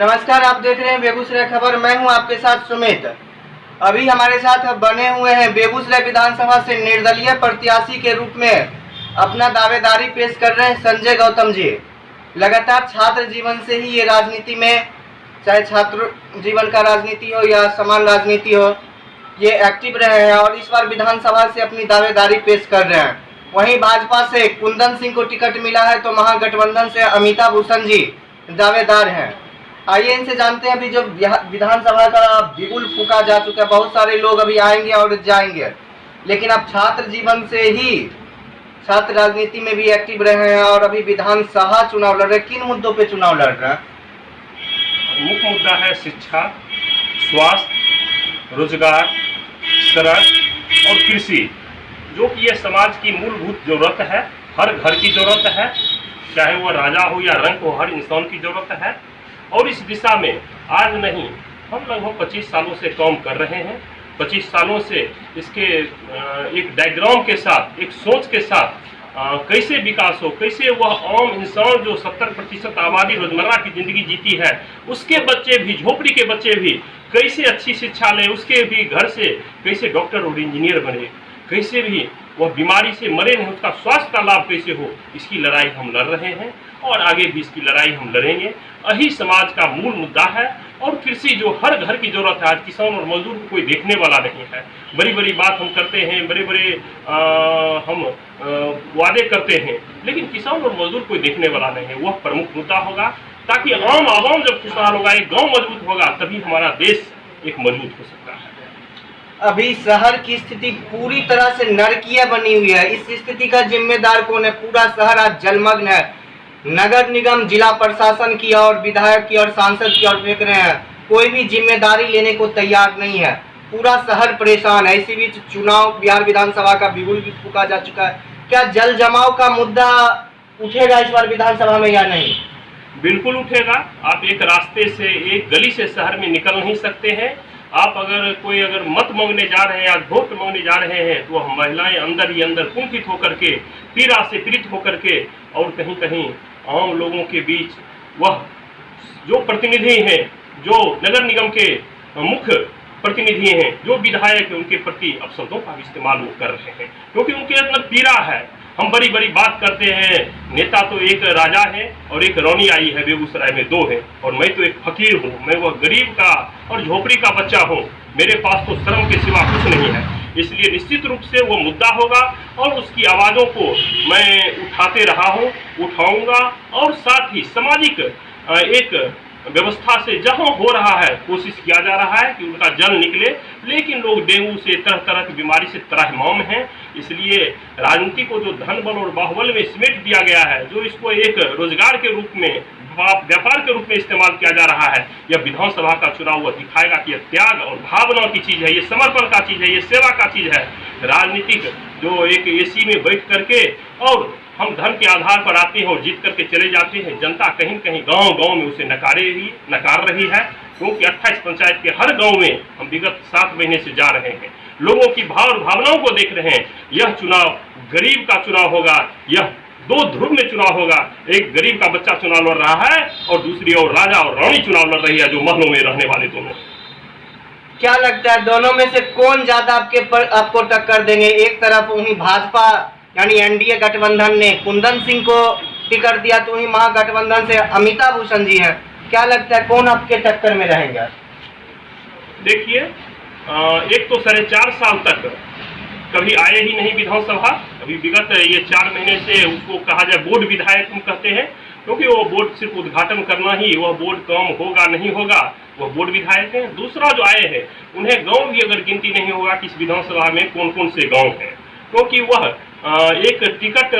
नमस्कार, आप देख रहे हैं बेगूसराय खबर। मैं हूं आपके साथ सुमित। अभी हमारे साथ बने हुए हैं बेगूसराय विधानसभा से निर्दलीय प्रत्याशी के रूप में अपना दावेदारी पेश कर रहे हैं संजय गौतम जी। लगातार छात्र जीवन से ही ये राजनीति में, चाहे छात्र जीवन का राजनीति हो या समान राजनीति हो, ये एक्टिव रहे हैं और इस बार विधानसभा से अपनी दावेदारी पेश कर रहे हैं। वहीं भाजपा से कुंदन सिंह को टिकट मिला है तो महागठबंधन से अमिता भूषण जी दावेदार हैं। आइए इनसे जानते हैं। अभी जो विधानसभा का बिगुल फूका जा चुका है, बहुत सारे लोग अभी आएंगे और जाएंगे, लेकिन अब छात्र जीवन से ही छात्र राजनीति में भी एक्टिव रहे हैं और अभी विधानसभा चुनाव लड़ रहे हैं। किन मुद्दों पे चुनाव लड़ रहे हैं? मुख्य मुद्दा है शिक्षा, स्वास्थ्य, रोजगार, सड़क और कृषि, जो कि ये समाज की मूलभूत जरूरत है, हर घर की जरूरत है, चाहे वो राजा हो या रंक हो, हर इंसान की जरूरत है। और इस दिशा में आज नहीं, हम लगभग 25 सालों से काम कर रहे हैं। 25 सालों से इसके एक डायग्राम के साथ, एक सोच के साथ कैसे विकास हो, कैसे वह आम इंसान जो 70% आबादी रोजमर्रा की जिंदगी जीती है, उसके बच्चे भी, झोपड़ी के बच्चे भी कैसे अच्छी शिक्षा लें, उसके भी घर से कैसे डॉक्टर और इंजीनियर बने, कैसे भी वह बीमारी से मरे नहीं, उसका स्वास्थ्य का लाभ कैसे हो, इसकी लड़ाई हम लड़ रहे हैं और आगे भी इसकी लड़ाई हम लड़ेंगे। यही समाज का मूल मुद्दा है। और कृषि जो हर घर की जरूरत है, आज किसान और मजदूर को कोई देखने वाला नहीं है। बड़ी बड़ी बात हम करते हैं, बड़े बड़े हम वादे करते हैं, लेकिन किसान और मजदूर कोई देखने वाला नहीं है। वह प्रमुख मुद्दा होगा, ताकि आम आवाम जब खुशहाल होगा, एक गाँव मजबूत होगा, तभी हमारा देश एक मजबूत हो सकता है। अभी शहर की स्थिति पूरी तरह से नरकीय बनी हुई है। इस स्थिति का जिम्मेदार कौन है? पूरा शहर आज जलमग्न है। नगर निगम, जिला प्रशासन की और विधायक की और सांसद की ओर फेंक रहे हैं। कोई भी जिम्मेदारी लेने को तैयार नहीं है। पूरा शहर परेशान है। इसी बीच चुनाव, बिहार विधानसभा का बिगुल भी फूका जा चुका है। क्या जल जमाव का मुद्दा उठेगा इस बार विधानसभा में या नहीं? बिल्कुल उठेगा। आप एक रास्ते से, एक गली से शहर में निकल नहीं सकते हैं। आप अगर मत मांगने जा रहे हैं या वोट मांगने जा रहे हैं, तो वह महिलाएं अंदर ही अंदर कुंठित होकर के, पीड़ा से पीड़ित होकर के, और कहीं कहीं आम लोगों के बीच वह जो प्रतिनिधि हैं, जो नगर निगम के मुख्य प्रतिनिधि हैं, जो विधायक हैं, उनके प्रति अपशब्दों का इस्तेमाल वो कर रहे हैं, क्योंकि उनके अंदर पीड़ा है। हम बड़ी बड़ी बात करते हैं, नेता तो एक राजा है और एक रानी आई है, बेगूसराय में 2 है, और मैं तो एक फकीर हूँ। मैं वह गरीब का और झोपड़ी का बच्चा हूँ। मेरे पास तो शर्म के सिवा कुछ नहीं है। इसलिए निश्चित रूप से वो मुद्दा होगा और उसकी आवाज़ों को मैं उठाते रहा हूँ, उठाऊंगा। और साथ ही सामाजिक एक व्यवस्था से जहां हो रहा है, कोशिश किया जा रहा है कि उनका जल निकले, लेकिन लोग डेंगू से, तरह तरह की बीमारी से त्राहिमाम हैं। इसलिए राजनीति को जो धन बल और बाहुबल में समेट दिया गया है, जो इसको एक रोजगार के रूप में, व्यापार के रूप में इस्तेमाल किया जा रहा है, यह विधानसभा का चुनाव वह दिखाएगा कि यह त्याग और भावना की चीज़ है, ये समर्पण का चीज़ है, ये सेवा का चीज़ है। राजनीतिक जो एक AC में बैठ करके और हम धन के आधार पर आते हैं और जीत करके चले जाते हैं, जनता कहीं कहीं गांव गांव में उसे नकार रही है। क्योंकि 28 पंचायत के हर गांव में हम विगत 7 महीने से जा रहे हैं, लोगों की भावनाओं को देख रहे हैं। यह चुनाव गरीब का चुनाव होगा, यह 2 ध्रुव में चुनाव होगा। एक गरीब का बच्चा चुनाव लड़ रहा है और दूसरी ओर राजा और रानी चुनाव लड़ रही है, जो महलों में रहने वाले दोनों। क्या लगता है दोनों में से कौन ज्यादा आपको टक्कर देंगे? एक तरफ वही भाजपा यानी NDA गठबंधन ने कुंदन सिंह को टिकट दिया, तो वही महागठबंधन से अमिता भूषण जी हैं। क्या लगता है कौन आपके टक्कर में रहेंगे? देखिए, एक तो 4.5 साल तक कभी आए ही नहीं विधानसभा। अभी विगत ये 4 महीने से उसको कहा जाए बोर्ड विधायक हम कहते हैं, क्योंकि वो बोर्ड सिर्फ उद्घाटन करना ही, वह बोर्ड काम होगा नहीं होगा, वह बोर्ड विधायक हैं। दूसरा जो आए हैं, उन्हें गांव भी अगर गिनती नहीं होगा कि इस विधानसभा में कौन कौन से गांव हैं, क्योंकि वह एक टिकट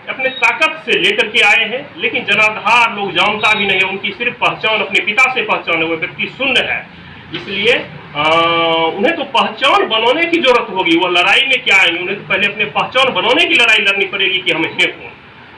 अपने ताकत से लेकर के आए हैं, लेकिन जनाधार लोग जानता भी नहीं है। उनकी सिर्फ पहचान अपने पिता से पहचान है, वो व्यक्ति शून्य है। इसलिए उन्हें तो पहचान बनाने की जरूरत होगी। वो लड़ाई में क्या आएंगे, उन्हें तो पहले अपने पहचान बनाने की लड़ाई लड़नी पड़ेगी कि हम हैं कौन।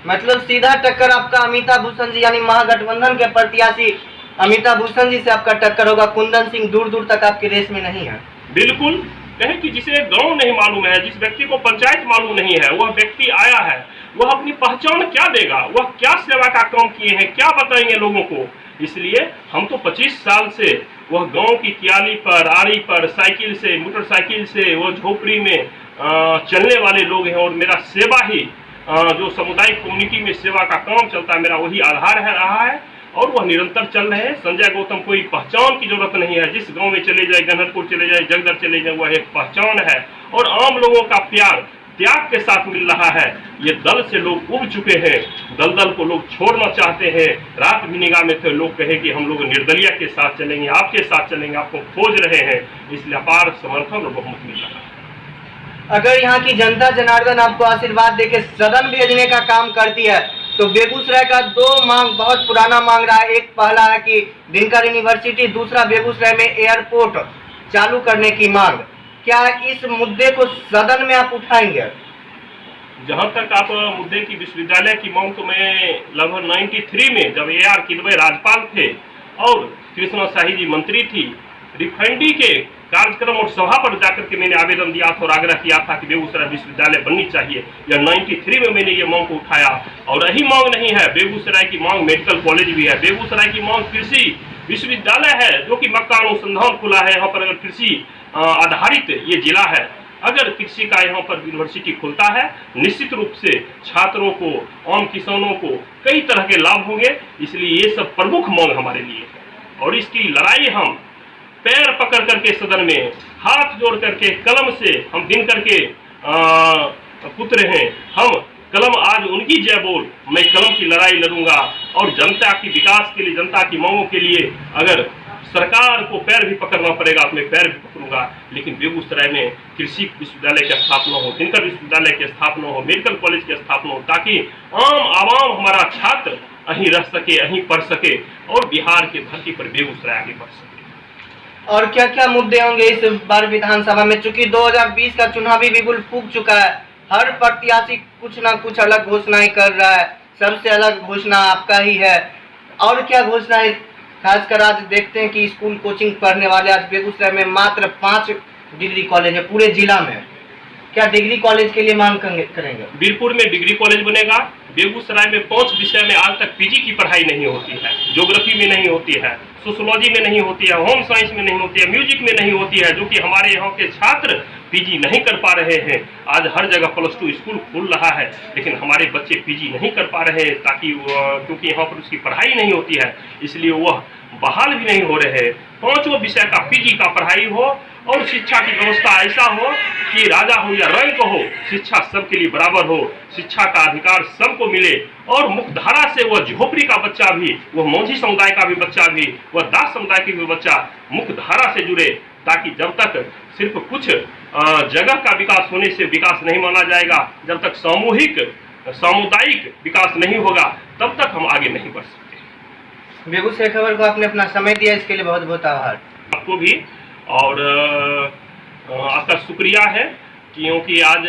मतलब सीधा टक्कर आपका अमिता भूषण जी यानी महागठबंधन के प्रत्याशी अमिता भूषण जी से आपका टक्कर होगा। कुंदन सिंह दूर दूर तक आपके रेस में नहीं है। बिल्कुल कहें कि जिसे गांव नहीं मालूम है, जिस व्यक्ति को पंचायत मालूम नहीं है, वह व्यक्ति आया है, वह अपनी पहचान क्या देगा, वह क्या सेवा का काम किए हैं, क्या बताएंगे लोगों को। इसलिए हम तो 25 साल से वह गांव की कियाली पर, आड़ी पर, साइकिल से, मोटरसाइकिल से, वो झोपड़ी में चलने वाले लोग हैं। और मेरा सेवा ही जो सामुदायिक कम्युनिटी में सेवा का काम चलता है, मेरा वही आधार है रहा है और वह निरंतर चल रहे हैं। संजय गौतम कोई पहचान की जरूरत नहीं है। जिस गांव में चले जाए, गनहरपुर चले जाए, जगदर चले जाए, वह एक पहचान है और आम लोगों का प्यार त्याग के साथ मिल रहा है। ये दल से लोग उब चुके हैं, दलदल को लोग छोड़ना चाहते हैं। रात भी निगाह में थे लोग कहे कि हम लोग निर्दलीय के साथ चलेंगे, आपके साथ चलेंगे, आपको खोज रहे हैं। इसलिए अपार समर्थन और बहुमत मिल रहा है। अगर यहाँ की जनता जनार्दन आपको आशीर्वाद देके सदन भेजने का काम करती है तो बेगूसराय का 2 मांग बहुत पुराना मांग रहा है। एक पहला है कि दिनकर यूनिवर्सिटी, दूसरा बेगूसराय में एयरपोर्ट चालू करने की मांग। क्या इस मुद्दे को सदन में आप उठाएंगे? जहां तक आप मुद्दे की विश्वविद्यालय की मांग, तो मैं लगभग 93 में जब AR किदवई राज्यपाल थे और कृष्णा शाही जी मंत्री थी, रिफाइनरी के कार्यक्रम और सभा पर जाकर के मैंने आवेदन दिया था और आग्रह किया था कि बेगूसराय विश्वविद्यालय बननी चाहिए। यह 93 में मैंने ये मांग को उठाया। और यही मांग नहीं है, बेगूसराय की मांग मेडिकल कॉलेज भी है, बेगूसराय की मांग कृषि विश्वविद्यालय है जो कि मक्का अनुसंधान खुला है। यहाँ पर अगर कृषि आधारित ये जिला है, अगर कृषि का यहाँ पर यूनिवर्सिटी खुलता है, निश्चित रूप से छात्रों को, आम किसानों को कई तरह के लाभ होंगे। इसलिए ये सब प्रमुख मांग हमारे लिए है और इसकी लड़ाई हम पैर पकड़ करके सदन में हाथ जोड़ करके कलम से हम दिन करके पुत्र हैं। हम कलम आज उनकी जय बोल, मैं कलम की लड़ाई लड़ूंगा और जनता की विकास के लिए, जनता की मांगों के लिए अगर सरकार को पैर भी पकड़ना पड़ेगा तो मैं पैर भी पकड़ूंगा। लेकिन बेगूसराय में कृषि विश्वविद्यालय की स्थापना हो, दिनकर विश्वविद्यालय की स्थापना हो, मेडिकल कॉलेज की स्थापना हो, ताकि आम आवाम हमारा छात्र अहीं रह सके, अहीं पढ़ सके और बिहार की धरती पर बेगूसराय आगे बढ़ सके। और क्या क्या मुद्दे होंगे इस बार विधानसभा में? चूंकि 2020 का चुनावी बिगुल फूंक चुका है, हर प्रत्याशी कुछ ना कुछ अलग घोषणाएं कर रहा है। सबसे अलग घोषणा आपका ही है। और क्या घोषणा है? खासकर आज देखते हैं कि स्कूल कोचिंग पढ़ने वाले आज बेगूसराय में मात्र 5 डिग्री कॉलेज है पूरे जिला में। क्या डिग्री कॉलेज के लिए मांग करेंगे? बीरपुर में डिग्री कॉलेज बनेगा। बेगूसराय में 5 विषय में आज तक PG की पढ़ाई नहीं होती है। ज्योग्राफी में नहीं होती है, सोशियोलॉजी में नहीं होती है, होम साइंस में नहीं होती है, म्यूजिक में नहीं होती है, जो कि हमारे यहाँ के छात्र PG नहीं कर पा रहे हैं। आज हर जगह +2 स्कूल खुल रहा है, लेकिन हमारे बच्चे PG नहीं कर पा रहे हैं ताकि क्योंकि यहाँ पर उसकी पढ़ाई नहीं होती है, इसलिए वह बहाल भी नहीं हो रहे हैं। 5 विषय का PG का पढ़ाई हो और शिक्षा की व्यवस्था ऐसा हो कि राजा हो या रंक हो, शिक्षा सबके लिए बराबर हो, शिक्षा का अधिकार सबको मिले और मुख्यधारा से वह झोपड़ी का बच्चा भी, वह मौझी समुदाय का भी बच्चा भी, वह दास समुदाय का भी बच्चा मुख्यधारा से जुड़े, ताकि जब तक सिर्फ कुछ जगह का विकास होने से विकास नहीं माना जाएगा, जब तक सामूहिक सामुदायिक विकास नहीं होगा, तब तक हम आगे नहीं बढ़ सकते। बेगूसराय खबर को आपने अपना समय दिया, इसके लिए बहुत बहुत आभार। आपको भी और आपका शुक्रिया है, क्योंकि आज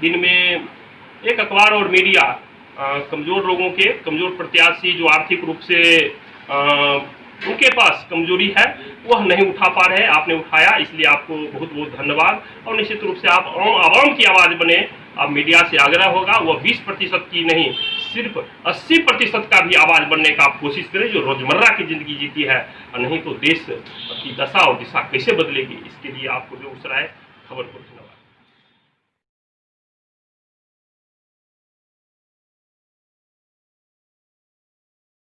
दिन में एक अखबार और मीडिया कमज़ोर लोगों के, कमज़ोर प्रत्याशी जो आर्थिक रूप से उनके पास कमजोरी है, वह नहीं उठा पा रहे, आपने उठाया, इसलिए आपको बहुत बहुत धन्यवाद। और निश्चित रूप से आप आवाम की आवाज़ बने। अब मीडिया से आग्रह होगा वह 20% की नहीं, सिर्फ 80% का भी आवाज़ बनने का आप कोशिश करें, जो रोजमर्रा की जिंदगी जीती है। और नहीं तो देश की दशा और दिशा कैसे बदलेगी, इसके लिए आपको बेगूसराय खबर को